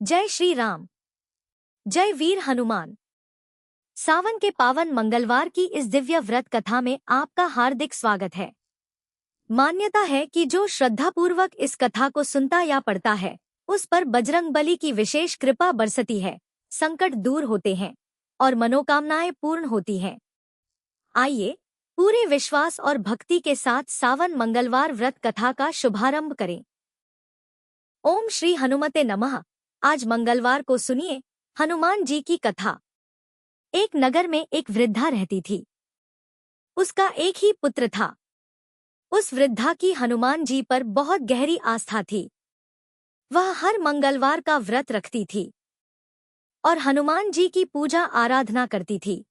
जय श्री राम। जय वीर हनुमान। सावन के पावन मंगलवार की इस दिव्य व्रत कथा में आपका हार्दिक स्वागत है। मान्यता है कि जो श्रद्धापूर्वक इस कथा को सुनता या पढ़ता है, उस पर बजरंगबली की विशेष कृपा बरसती है, संकट दूर होते हैं और मनोकामनाएं पूर्ण होती हैं। आइए पूरे विश्वास और भक्ति के साथ सावन मंगलवार व्रत कथा का शुभारंभ करें। ओम श्री हनुमते नमः। आज मंगलवार को सुनिए हनुमान जी की कथा। एक नगर में एक वृद्धा रहती थी। उसका एक ही पुत्र था। उस वृद्धा की हनुमान जी पर बहुत गहरी आस्था थी। वह हर मंगलवार का व्रत रखती थी और हनुमान जी की पूजा आराधना करती थी।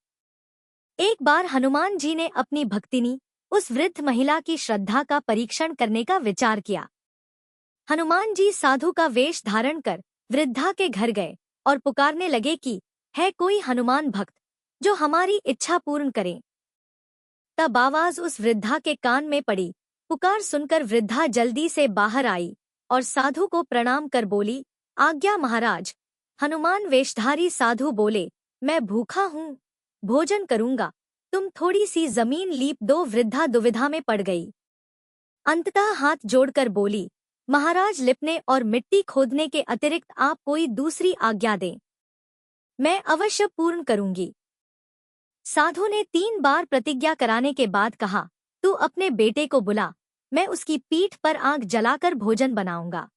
एक बार हनुमान जी ने अपनी भक्तिनी उस वृद्ध महिला की श्रद्धा का परीक्षण करने का विचार किया। हनुमान जी साधु का वेश धारण कर वृद्धा के घर गए और पुकारने लगे कि है कोई हनुमान भक्त जो हमारी इच्छा पूर्ण करे। तब आवाज उस वृद्धा के कान में पड़ी। पुकार सुनकर वृद्धा जल्दी से बाहर आई और साधु को प्रणाम कर बोली, आज्ञा महाराज। हनुमान वेशधारी साधु बोले, मैं भूखा हूँ, भोजन करूंगा, तुम थोड़ी सी जमीन लीप दो। वृद्धा दुविधा में पड़ गई। अंततः हाथ जोड़कर बोली, महाराज लिपने और मिट्टी खोदने के अतिरिक्त आप कोई दूसरी आज्ञा दें, मैं अवश्य पूर्ण करूंगी। साधु ने 3 बार प्रतिज्ञा कराने के बाद कहा, तू अपने बेटे को बुला, मैं उसकी पीठ पर आग जलाकर भोजन बनाऊंगा।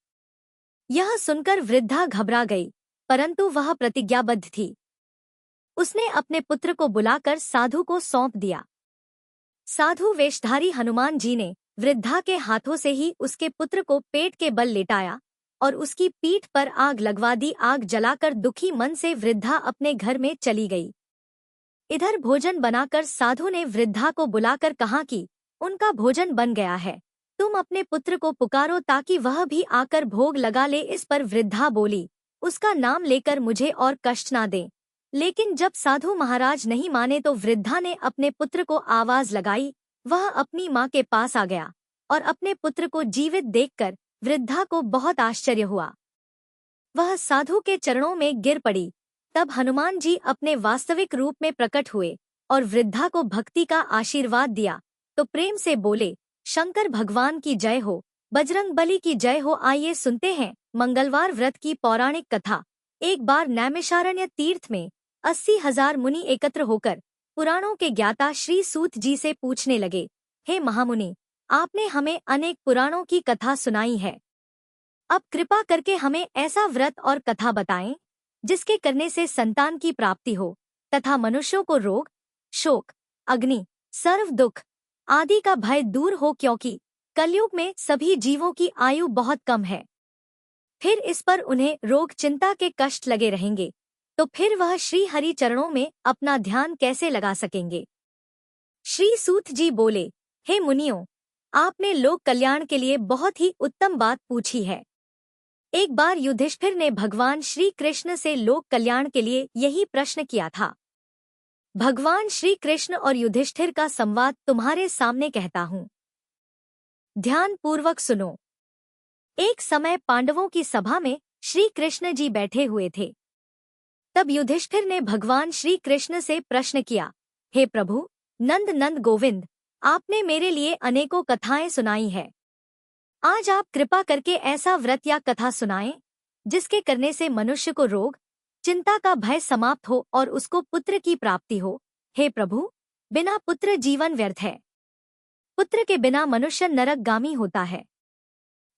यह सुनकर वृद्धा घबरा गई, परंतु वह प्रतिज्ञाबद्ध थी। उसने अपने पुत्र को बुलाकर साधु को सौंप दिया। साधु वेशधारी हनुमान जी ने वृद्धा के हाथों से ही उसके पुत्र को पेट के बल लेटाया और उसकी पीठ पर आग लगवा दी। आग जलाकर दुखी मन से वृद्धा अपने घर में चली गई। इधर भोजन बनाकर साधु ने वृद्धा को बुलाकर कहा कि उनका भोजन बन गया है, तुम अपने पुत्र को पुकारो ताकि वह भी आकर भोग लगा ले। इस पर वृद्धा बोली, उसका नाम लेकर मुझे और कष्ट ना दे। लेकिन जब साधु महाराज नहीं माने तो वृद्धा ने अपने पुत्र को आवाज लगाई। वह अपनी माँ के पास आ गया और अपने पुत्र को जीवित देखकर वृद्धा को बहुत आश्चर्य हुआ। वह साधु के चरणों में गिर पड़ी। तब हनुमान जी अपने वास्तविक रूप में प्रकट हुए और वृद्धा को भक्ति का आशीर्वाद दिया तो प्रेम से बोले, शंकर भगवान की जय हो, बजरंगबली की जय हो। आइए सुनते हैं मंगलवार व्रत की पौराणिक कथा। एक बार नैमिषारण्य तीर्थ में 80,000 मुनि एकत्र होकर पुराणों के ज्ञाता श्री सूत जी से पूछने लगे, हे महामुनि, आपने हमें अनेक पुराणों की कथा सुनाई है। अब कृपा करके हमें ऐसा व्रत और कथा बताएं जिसके करने से संतान की प्राप्ति हो तथा मनुष्यों को रोग, शोक, अग्नि, सर्व दुख आदि का भय दूर हो, क्योंकि कलयुग में सभी जीवों की आयु बहुत कम है। फिर इस पर उन्हें रोग चिंता के कष्ट लगे रहेंगे तो फिर वह श्री हरि चरणों में अपना ध्यान कैसे लगा सकेंगे। श्री सूत जी बोले, हे मुनियों, आपने लोक कल्याण के लिए बहुत ही उत्तम बात पूछी है। एक बार युधिष्ठिर ने भगवान श्री कृष्ण से लोक कल्याण के लिए यही प्रश्न किया था। भगवान श्री कृष्ण और युधिष्ठिर का संवाद तुम्हारे सामने कहता हूँ, ध्यान पूर्वक सुनो। एक समय पांडवों की सभा में श्री कृष्ण जी बैठे हुए थे। तब युधिष्ठिर ने भगवान श्री कृष्ण से प्रश्न किया, हे प्रभु नंद नंद गोविंद, आपने मेरे लिए अनेकों कथाएं सुनाई है। आज आप कृपा करके ऐसा व्रत या कथा सुनाएं जिसके करने से मनुष्य को रोग, चिंता का भय समाप्त हो और उसको पुत्र की प्राप्ति हो। हे प्रभु, बिना पुत्र जीवन व्यर्थ है। पुत्र के बिना मनुष्य नरकगामी होता है।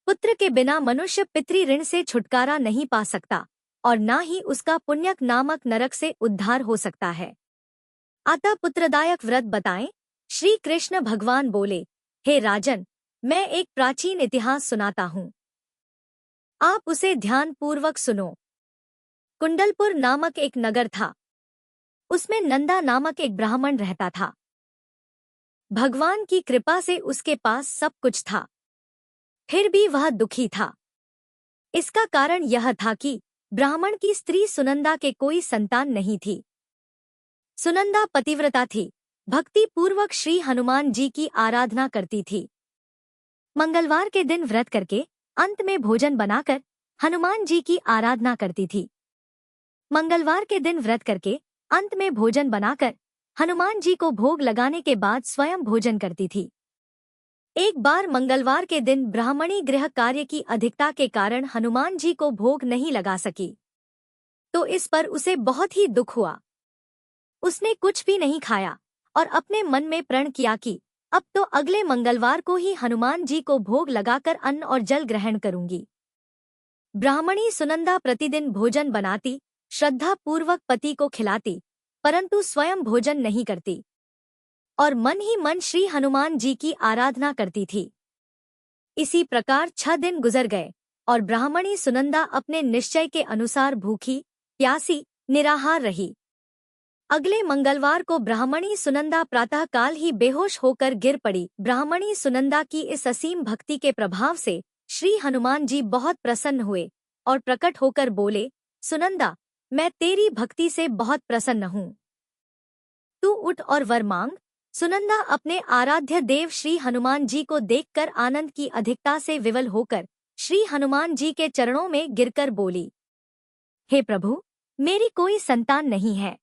पुत्र के बिना मनुष्य पितृ ऋण से छुटकारा नहीं पा सकता और ना ही उसका पुण्यक नामक नरक से उद्धार हो सकता है। अतः पुत्रदायक व्रत बताएं। श्री कृष्ण भगवान बोले, हे राजन, मैं एक प्राचीन इतिहास सुनाता हूँ, आप उसे ध्यान पूर्वक सुनो। कुंडलपुर नामक एक नगर था। उसमें नंदा नामक एक ब्राह्मण रहता था। भगवान की कृपा से उसके पास सब कुछ था, फिर भी वह दुखी था। इसका कारण यह था कि ब्राह्मण की स्त्री सुनंदा के कोई संतान नहीं थी। सुनंदा पतिव्रता थी, भक्ति पूर्वक श्री हनुमान जी की आराधना करती थी। मंगलवार के दिन व्रत करके अंत में भोजन बनाकर हनुमान जी की आराधना करती थी। मंगलवार के दिन व्रत करके अंत में भोजन बनाकर हनुमान जी को भोग लगाने के बाद स्वयं भोजन करती थी। एक बार मंगलवार के दिन ब्राह्मणी गृह कार्य की अधिकता के कारण हनुमान जी को भोग नहीं लगा सकी, तो इस पर उसे बहुत ही दुख हुआ। उसने कुछ भी नहीं खाया और अपने मन में प्रण किया कि अब तो अगले मंगलवार को ही हनुमान जी को भोग लगाकर अन्न और जल ग्रहण करूंगी। ब्राह्मणी सुनंदा प्रतिदिन भोजन बनाती, श्रद्धा पूर्वक पति को खिलाती, परंतु स्वयं भोजन नहीं करती और मन ही मन श्री हनुमान जी की आराधना करती थी। इसी प्रकार 6 दिन गुजर गए और ब्राह्मणी सुनंदा अपने निश्चय के अनुसार भूखी, प्यासी, निराहार रही। अगले मंगलवार को ब्राह्मणी सुनंदा प्रातःकाल ही बेहोश होकर गिर पड़ी। ब्राह्मणी सुनंदा की इस असीम भक्ति के प्रभाव से श्री हनुमान जी बहुत प्रसन्न हुए और प्रकट होकर बोले, सुनंदा, मैं तेरी भक्ति से बहुत प्रसन्न हूँ। तू उठ और वर मांग। सुनंदा अपने आराध्य देव श्री हनुमान जी को देखकर आनंद की अधिकता से विवल होकर श्री हनुमान जी के चरणों में गिरकर बोली, हे प्रभु, मेरी कोई संतान नहीं है,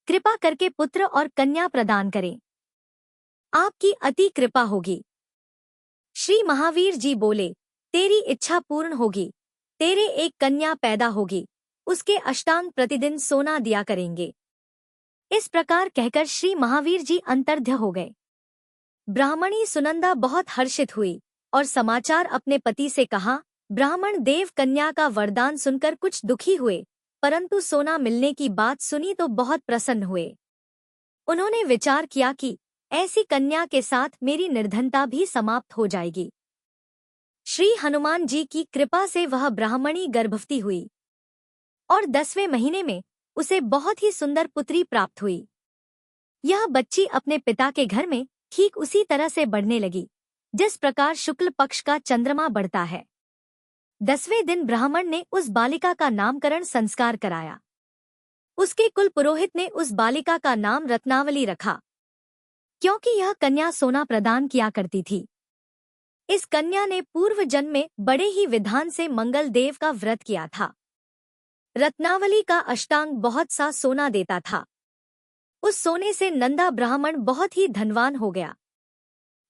कृपा करके पुत्र और कन्या प्रदान करें। आपकी अति कृपा होगी। श्री महावीर जी बोले, तेरी इच्छा पूर्ण होगी, तेरे एक कन्या पैदा होगी, उसके अष्टांग प्रतिदिन सोना दिया करेंगे। इस प्रकार कहकर श्री महावीर जी अंतर्ध्य हो गए। ब्राह्मणी सुनंदा बहुत हर्षित हुई और समाचार अपने पति से कहा। ब्राह्मण देव कन्या का वरदान सुनकर कुछ दुखी हुए, परंतु सोना मिलने की बात सुनी तो बहुत प्रसन्न हुए। उन्होंने विचार किया कि ऐसी कन्या के साथ मेरी निर्धनता भी समाप्त हो जाएगी। श्री हनुमान जी की कृपा से वह ब्राह्मणी गर्भवती हुई और 10वें महीने में उसे बहुत ही सुंदर पुत्री प्राप्त हुई। यह बच्ची अपने पिता के घर में ठीक उसी तरह से बढ़ने लगी जिस प्रकार शुक्ल पक्ष का चंद्रमा बढ़ता है। 10वें दिन ब्राह्मण ने उस बालिका का नामकरण संस्कार कराया। उसके कुल पुरोहित ने उस बालिका का नाम रत्नावली रखा, क्योंकि यह कन्या सोना प्रदान किया करती थी। इस कन्या ने पूर्व जन्म में बड़े ही विधान से मंगल देव का व्रत किया था। रत्नावली का अष्टांग बहुत सा सोना देता था। उस सोने से नंदा ब्राह्मण बहुत ही धनवान हो गया।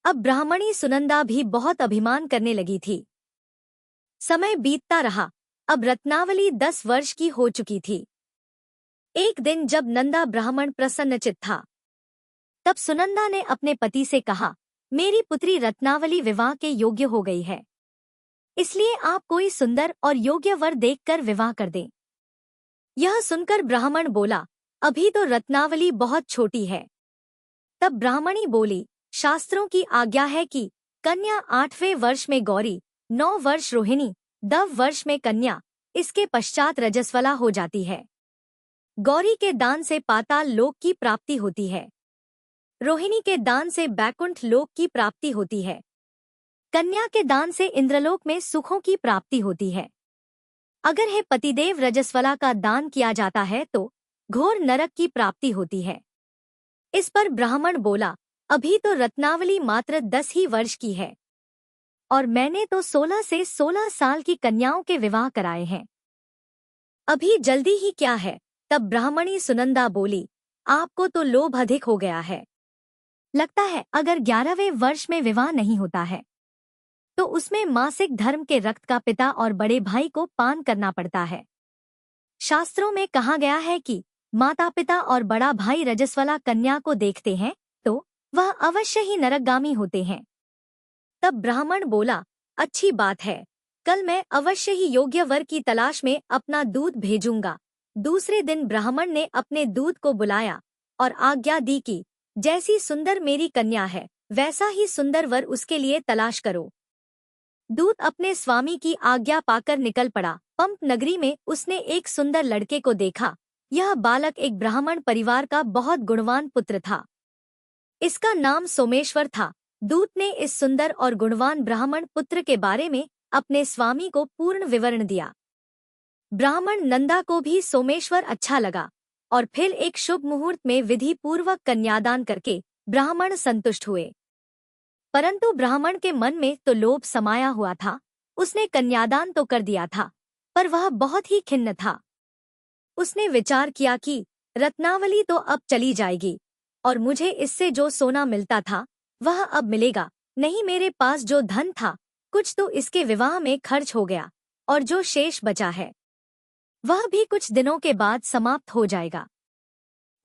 अब ब्राह्मणी सुनंदा भी बहुत अभिमान करने लगी थी। समय बीतता रहा। अब रत्नावली 10 वर्ष की हो चुकी थी। एक दिन जब नंदा ब्राह्मण प्रसन्नचित था, तब सुनंदा ने अपने पति से कहा, मेरी पुत्री रत्नावली विवाह के योग्य हो गई है, इसलिए आप कोई सुंदर और योग्य वर देखकर विवाह कर दें। यह सुनकर ब्राह्मण बोला, अभी तो रत्नावली बहुत छोटी है। तब ब्राह्मणी बोली, शास्त्रों की आज्ञा है कि कन्या 8वें वर्ष में गौरी, 9 वर्ष रोहिणी, 10 वर्ष में कन्या, इसके पश्चात रजस्वला हो जाती है। गौरी के दान से पाताल लोक की प्राप्ति होती है, रोहिणी के दान से बैकुंठ लोक की प्राप्ति होती है, कन्या के दान से इंद्रलोक में सुखों की प्राप्ति होती है। अगर हे पतिदेव रजस्वला का दान किया जाता है तो घोर नरक की प्राप्ति होती है। इस पर ब्राह्मण बोला, अभी तो रत्नावली मात्र 10 ही वर्ष की है और मैंने तो 16 से 16 साल की कन्याओं के विवाह कराए हैं, अभी जल्दी ही क्या है। तब ब्राह्मणी सुनंदा बोली, आपको तो लोभ अधिक हो गया है। लगता है अगर 11वें वर्ष में विवाह नहीं होता है तो उसमें मासिक धर्म के रक्त का पिता और बड़े भाई को पान करना पड़ता है। शास्त्रों में कहा गया है कि माता पिता और बड़ा भाई रजस्वला कन्या को देखते हैं तो वह अवश्य ही नरकगामी होते हैं। तब ब्राह्मण बोला, अच्छी बात है, कल मैं अवश्य ही योग्य वर की तलाश में अपना दूध भेजूंगा। दूसरे दिन ब्राह्मण ने अपने दूध को बुलाया और आज्ञा दी कि जैसी सुंदर मेरी कन्या है वैसा ही सुंदर वर उसके लिए तलाश करो। दूत अपने स्वामी की आज्ञा पाकर निकल पड़ा। पंप नगरी में उसने एक सुंदर लड़के को देखा। यह बालक एक ब्राह्मण परिवार का बहुत गुणवान पुत्र था। इसका नाम सोमेश्वर था। दूत ने इस सुंदर और गुणवान ब्राह्मण पुत्र के बारे में अपने स्वामी को पूर्ण विवरण दिया। ब्राह्मण नंदा को भी सोमेश्वर अच्छा लगा और फिर एक शुभ मुहूर्त में विधि पूर्वक कन्यादान करके ब्राह्मण संतुष्ट हुए। परंतु ब्राह्मण के मन में तो लोभ समाया हुआ था। उसने कन्यादान तो कर दिया था, पर वह बहुत ही खिन्न था। उसने विचार किया कि रत्नावली तो अब चली जाएगी और मुझे इससे जो सोना मिलता था वह अब मिलेगा नहीं। मेरे पास जो धन था कुछ तो इसके विवाह में खर्च हो गया और जो शेष बचा है वह भी कुछ दिनों के बाद समाप्त हो जाएगा।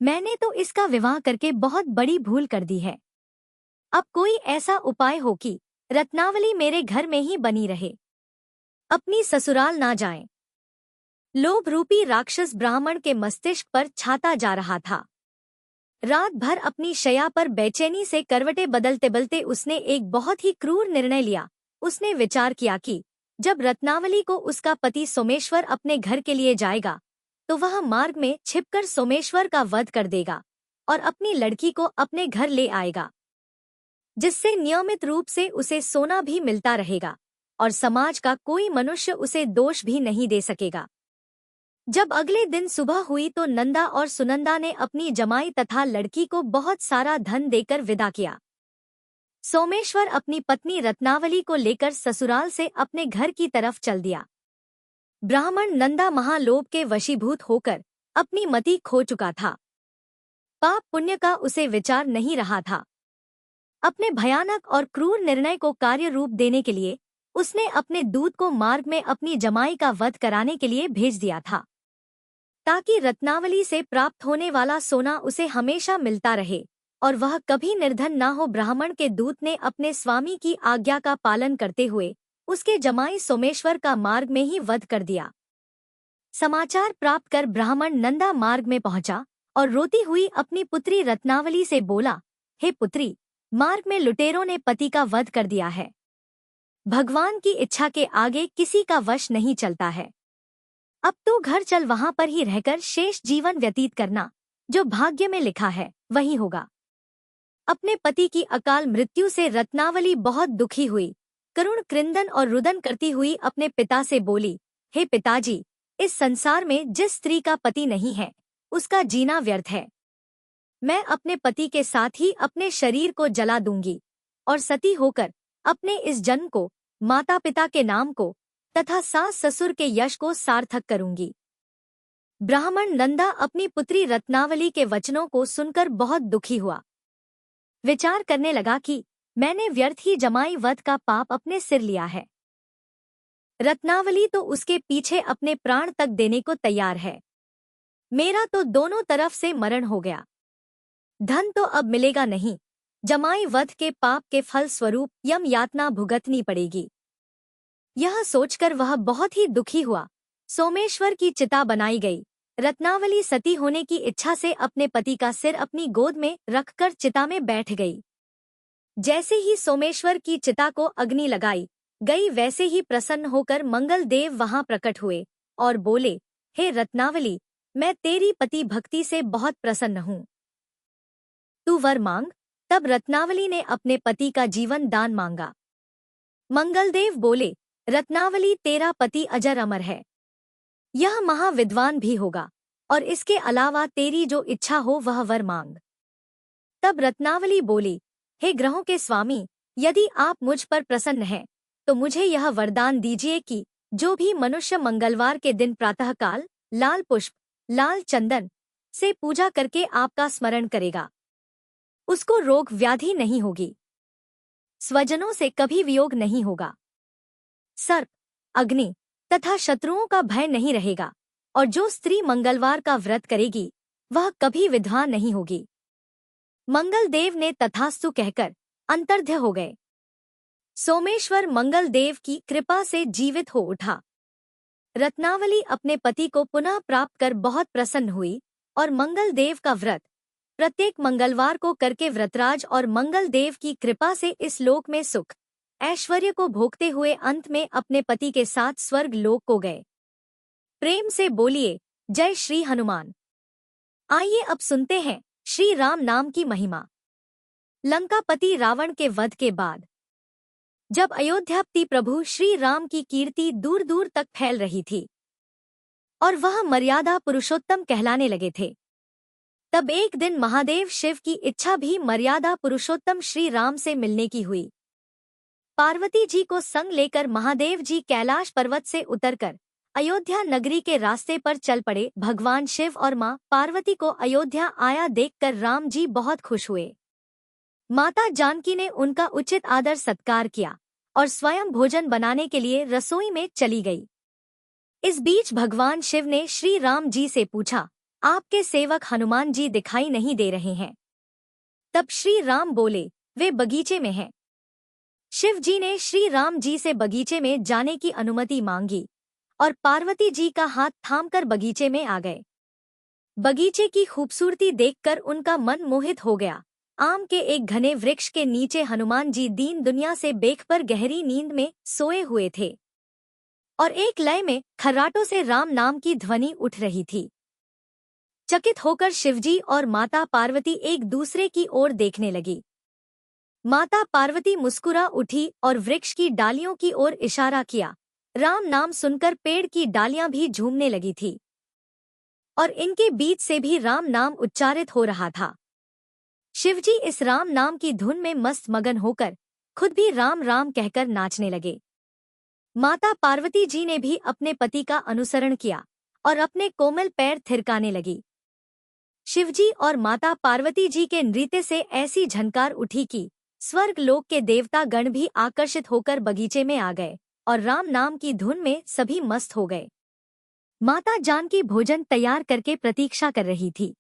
मैंने तो इसका विवाह करके बहुत बड़ी भूल कर दी है। अब कोई ऐसा उपाय हो कि रत्नावली मेरे घर में ही बनी रहे, अपनी ससुराल ना जाए। लोभ रूपी राक्षस ब्राह्मण के मस्तिष्क पर छाता जा रहा था। रात भर अपनी शैया पर बेचैनी से करवटें बदलते बदलते उसने एक बहुत ही क्रूर निर्णय लिया। उसने विचार किया कि जब रत्नावली को उसका पति सोमेश्वर अपने घर के लिए जाएगा तो वह मार्ग में छिपकर सोमेश्वर का वध कर देगा और अपनी लड़की को अपने घर ले आएगा, जिससे नियमित रूप से उसे सोना भी मिलता रहेगा और समाज का कोई मनुष्य उसे दोष भी नहीं दे सकेगा। जब अगले दिन सुबह हुई तो नंदा और सुनंदा ने अपनी जमाई तथा लड़की को बहुत सारा धन देकर विदा किया। सोमेश्वर अपनी पत्नी रत्नावली को लेकर ससुराल से अपने घर की तरफ चल दिया। ब्राह्मण नंदा महालोभ के वशीभूत होकर अपनी मति खो चुका था। पाप पुण्य का उसे विचार नहीं रहा था। अपने भयानक और क्रूर निर्णय को कार्य रूप देने के लिए उसने अपने दूत को मार्ग में अपनी जमाई का वध कराने के लिए भेज दिया था, ताकि रत्नावली से प्राप्त होने वाला सोना उसे हमेशा मिलता रहे और वह कभी निर्धन ना हो। ब्राह्मण के दूत ने अपने स्वामी की आज्ञा का पालन करते हुए उसके जमाई सोमेश्वर का मार्ग में ही वध कर दिया। समाचार प्राप्त कर ब्राह्मण नंदा मार्ग में पहुंचा और रोती हुई अपनी पुत्री रत्नावली से बोला, हे पुत्री, मार्ग में लुटेरों ने पति का वध कर दिया है। भगवान की इच्छा के आगे किसी का वश नहीं चलता है। अब तो घर चल, वहां पर ही रहकर शेष जीवन व्यतीत करना। जो भाग्य में लिखा है वही होगा। अपने पति की अकाल मृत्यु से रत्नावली बहुत दुखी हुई। करुण क्रंदन और रुदन करती हुई अपने पिता से बोली, हे पिताजी, इस संसार में जिस स्त्री का पति नहीं है उसका जीना व्यर्थ है। मैं अपने पति के साथ ही अपने शरीर को जला दूंगी और सती होकर अपने इस जन्म को, माता पिता के नाम को तथा सास ससुर के यश को सार्थक करूंगी। ब्राह्मण नंदा अपनी पुत्री रत्नावली के वचनों को सुनकर बहुत दुखी हुआ। विचार करने लगा कि मैंने व्यर्थ ही जमाई वध का पाप अपने सिर लिया है। रत्नावली तो उसके पीछे अपने प्राण तक देने को तैयार है। मेरा तो दोनों तरफ से मरण हो गया। धन तो अब मिलेगा नहीं। जमाई वध के पाप के फल स्वरूप यम यातना भुगतनी पड़ेगी। यह सोचकर वह बहुत ही दुखी हुआ। सोमेश्वर की चिता बनाई गई। रत्नावली सती होने की इच्छा से अपने पति का सिर अपनी गोद में रखकर चिता में बैठ गई। जैसे ही सोमेश्वर की चिता को अग्नि लगाई गई, वैसे ही प्रसन्न होकर मंगल देव वहां प्रकट हुए और बोले, हे रत्नावली, मैं तेरी पति भक्ति से बहुत प्रसन्न हूँ। तू वर मांग। तब रत्नावली ने अपने पति का जीवन दान मांगा। मंगलदेव बोले, रत्नावली, तेरा पति अजर अमर है। यह महाविद्वान भी होगा और इसके अलावा तेरी जो इच्छा हो वह वर मांग। तब रत्नावली बोली, हे ग्रहों के स्वामी, यदि आप मुझ पर प्रसन्न हैं तो मुझे यह वरदान दीजिए कि जो भी मनुष्य मंगलवार के दिन प्रातःकाल लाल पुष्प, लाल चंदन से पूजा करके आपका स्मरण करेगा, उसको रोग व्याधि नहीं होगी, स्वजनों से कभी वियोग नहीं होगा, सर्प, अग्नि तथा शत्रुओं का भय नहीं रहेगा, और जो स्त्री मंगलवार का व्रत करेगी वह कभी विधवा नहीं होगी। मंगलदेव ने तथास्तु कहकर अंतर्ध्य हो गए। सोमेश्वर मंगलदेव की कृपा से जीवित हो उठा। रत्नावली अपने पति को पुनः प्राप्त कर बहुत प्रसन्न हुई और मंगलदेव का व्रत प्रत्येक मंगलवार को करके व्रतराज और मंगलदेव की कृपा से इस लोक में सुख ऐश्वर्य को भोगते हुए अंत में अपने पति के साथ स्वर्ग लोक को गए। प्रेम से बोलिए, जय श्री हनुमान। आइए अब सुनते हैं श्री राम नाम की महिमा। लंकापति रावण के वध के बाद जब अयोध्यापति प्रभु श्री राम की कीर्ति दूर दूर तक फैल रही थी और वह मर्यादा पुरुषोत्तम कहलाने लगे थे, तब एक दिन महादेव शिव की इच्छा भी मर्यादा पुरुषोत्तम श्री राम से मिलने की हुई। पार्वती जी को संग लेकर महादेव जी कैलाश पर्वत से उतरकर अयोध्या नगरी के रास्ते पर चल पड़े। भगवान शिव और मां पार्वती को अयोध्या आया देखकर राम जी बहुत खुश हुए। माता जानकी ने उनका उचित आदर सत्कार किया और स्वयं भोजन बनाने के लिए रसोई में चली गई। इस बीच भगवान शिव ने श्री राम जी से पूछा, आपके सेवक हनुमान जी दिखाई नहीं दे रहे हैं। तब श्री राम बोले, वे बगीचे में हैं। शिव जी ने श्री राम जी से बगीचे में जाने की अनुमति मांगी और पार्वती जी का हाथ थामकर बगीचे में आ गए। बगीचे की खूबसूरती देखकर उनका मन मोहित हो गया। आम के एक घने वृक्ष के नीचे हनुमान जी दीन दुनिया से बेखबर गहरी नींद में सोए हुए थे और एक लय में खर्राटों से राम नाम की ध्वनि उठ रही थी। चकित होकर शिवजी और माता पार्वती एक दूसरे की ओर देखने लगी। माता पार्वती मुस्कुरा उठी और वृक्ष की डालियों की ओर इशारा किया। राम नाम सुनकर पेड़ की डालियां भी झूमने लगी थी और इनके बीच से भी राम नाम उच्चारित हो रहा था। शिवजी इस राम नाम की धुन में मस्त मगन होकर खुद भी राम राम कहकर नाचने लगे। माता पार्वती जी ने भी अपने पति का अनुसरण किया और अपने कोमल पैर थिरकाने लगी। शिवजी और माता पार्वती जी के नृत्य से ऐसी झनकार उठी कि स्वर्ग लोक के देवता गण भी आकर्षित होकर बगीचे में आ गए और राम नाम की धुन में सभी मस्त हो गए। माता जानकी भोजन तैयार करके प्रतीक्षा कर रही थी,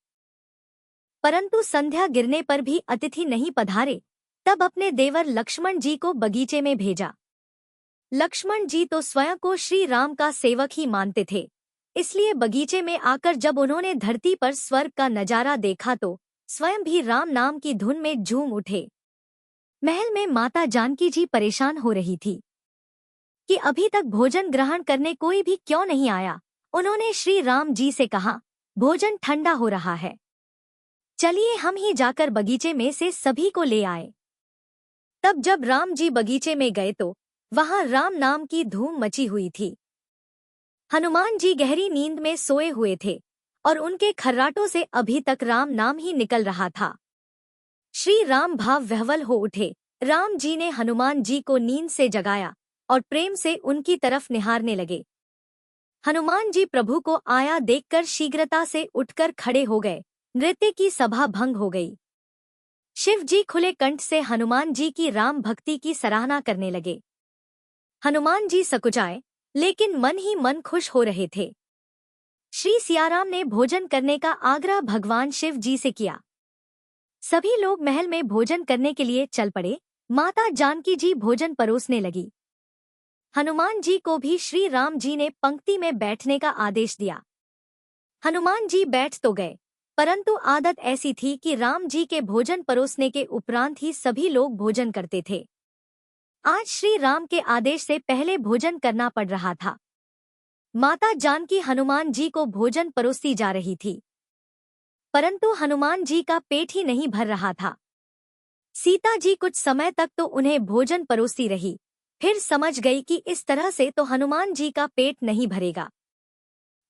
परंतु संध्या गिरने पर भी अतिथि नहीं पधारे। तब अपने देवर लक्ष्मण जी को बगीचे में भेजा। लक्ष्मण जी तो स्वयं को श्री राम का सेवक ही मानते थे, इसलिए बगीचे में आकर जब उन्होंने धरती पर स्वर्ग का नजारा देखा तो स्वयं भी राम नाम की धुन में झूम उठे। महल में माता जानकी जी परेशान हो रही थी कि अभी तक भोजन ग्रहण करने कोई भी क्यों नहीं आया। उन्होंने श्री राम जी से कहा, भोजन ठंडा हो रहा है, चलिए हम ही जाकर बगीचे में से सभी को ले आए। तब जब राम जी बगीचे में गए तो वहां राम नाम की धूम मची हुई थी। हनुमान जी गहरी नींद में सोए हुए थे और उनके खर्राटों से अभी तक राम नाम ही निकल रहा था। श्री राम भाव विह्वल हो उठे। राम जी ने हनुमान जी को नींद से जगाया और प्रेम से उनकी तरफ निहारने लगे। हनुमान जी प्रभु को आया देखकर शीघ्रता से उठकर खड़े हो गए। नृत्य की सभा भंग हो गई। शिव जी खुले कंठ से हनुमान जी की राम भक्ति की सराहना करने लगे। हनुमान जी सकुचाए, लेकिन मन ही मन खुश हो रहे थे। श्री सियाराम ने भोजन करने का आग्रह भगवान शिव जी से किया। सभी लोग महल में भोजन करने के लिए चल पड़े। माता जानकी जी भोजन परोसने लगी। हनुमान जी को भी श्री राम जी ने पंक्ति में बैठने का आदेश दिया। हनुमान जी बैठ तो गए, परंतु आदत ऐसी थी कि राम जी के भोजन परोसने के उपरांत ही सभी लोग भोजन करते थे। आज श्री राम के आदेश से पहले भोजन करना पड़ रहा था। माता जानकी हनुमान जी को भोजन परोसती जा रही थी, परंतु हनुमान जी का पेट ही नहीं भर रहा था। सीता जी कुछ समय तक तो उन्हें भोजन परोसती रही, फिर समझ गई कि इस तरह से तो हनुमान जी का पेट नहीं भरेगा।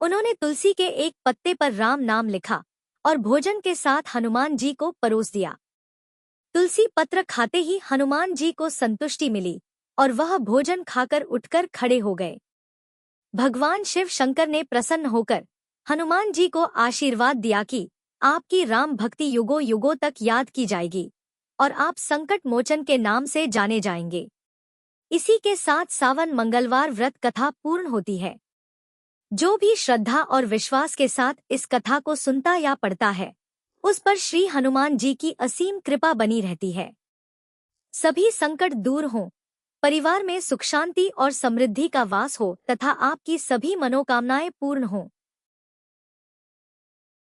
उन्होंने तुलसी के एक पत्ते पर राम नाम लिखा और भोजन के साथ हनुमान जी को परोस दिया। तुलसी पत्र खाते ही हनुमान जी को संतुष्टि मिली और वह भोजन खाकर उठकर खड़े हो गए। भगवान शिव शंकर ने प्रसन्न होकर हनुमान जी को आशीर्वाद दिया कि आपकी राम भक्ति युगों युगों तक याद की जाएगी और आप संकट मोचन के नाम से जाने जाएंगे। इसी के साथ सावन मंगलवार व्रत कथा पूर्ण होती है। जो भी श्रद्धा और विश्वास के साथ इस कथा को सुनता या पढ़ता है, उस पर श्री हनुमान जी की असीम कृपा बनी रहती है। सभी संकट दूर हों, परिवार में सुख शांति और समृद्धि का वास हो तथा आपकी सभी मनोकामनाएं पूर्ण हों।